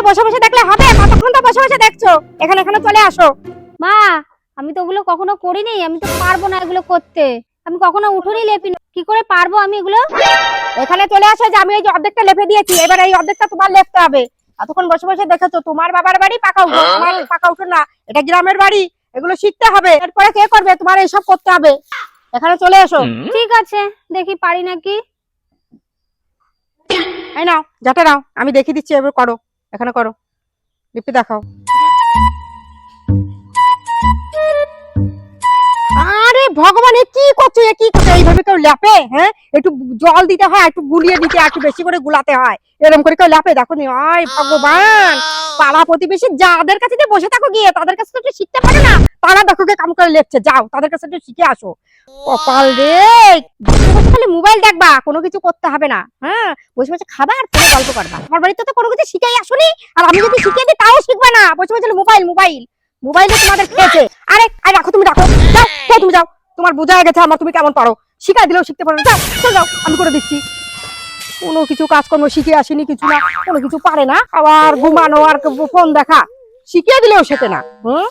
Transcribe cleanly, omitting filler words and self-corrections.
বসে বসে দেখলে হবে? কতক্ষণ তো বসে বসে দেখছো? এখানে এখানে চলে আসো। মা, আমি তো ওগুলো কখনো করিনি, আমি তো পারবো না এগুলো করতে। আমি কখনো উঠোনি লেপিনি, কি করে পারবো আমি এগুলো? এখানে চলে আসো, যে আমি এই যে অর্ধেকটা লেপে দিয়েছি, এবার এই অর্ধেকটা তোমার লেপতে হবে। এতক্ষণ বসে বসে দেখেছো, তোমার বাবার বাড়ি পাকা উঠোন, তোমার পাকা উঠোন না, এটা গ্রামের বাড়ি। এগুলো শিখতে হবে, এরপরে কে করবে? তোমার এইসব করতে হবে। এখানে চলে এসো। ঠিক আছে, দেখি পারি নাকি। এই নাও, যাতে নাও, আমি দেখিয়ে দিচ্ছি, এবার করো। এখানে করো, লিপি দেখাও। আরে ভগবান, এ কি করছো? এ কি করছো? এইভাবে কেউ ল্যাপে? হ্যাঁ, একটু জল দিতে হয়, একটু গুলিয়ে দিতে হয়, একটু বেশি করে গুলাতে হয়। এরকম করে কেউ ল্যাপে? দেখো নি, আয় ভগবান। পাড়া প্রতিবেশী যাদের কাছে যে বসে থাকো গিয়ে, তাদের কাছে তো একটু শিখতে পারে না। তারা দেখো কে কাম করে লেপছে, যাও তাদের কাছে একটু শিখে আসো। কপাল রে, বসে বসে খালি মোবাইল দেখবা, কোনো কিছু করতে হবে না। হ্যাঁ, বসে বসে খাবা আর ফোনে গল্প করবা। আমার বাড়িতে তো কোনো কিছু শিখেই আসুনি, আর আমি যদি শিখিয়ে দিই তাও শিখবে না। বসে বসে মোবাইল মোবাইল মোবাইলে তোমাদের খেয়েছে। আরে আরে, রাখো, তুমি রাখো, যাও যাও, তুমি যাও। তোমার বোঝা গেছে আমার তুমি কেমন পারো। শিখাই দিলেও শিখতে পারো না। যাও চল, যাও, আমি করে দিচ্ছি। কোনো কিছু কাজকর্ম শিখে আসেনি, কিছু না, কোনো কিছু পারে না। আবার ঘুমানো আর ফোন দেখা, শিখিয়ে দিলেও শেখে না। হুম।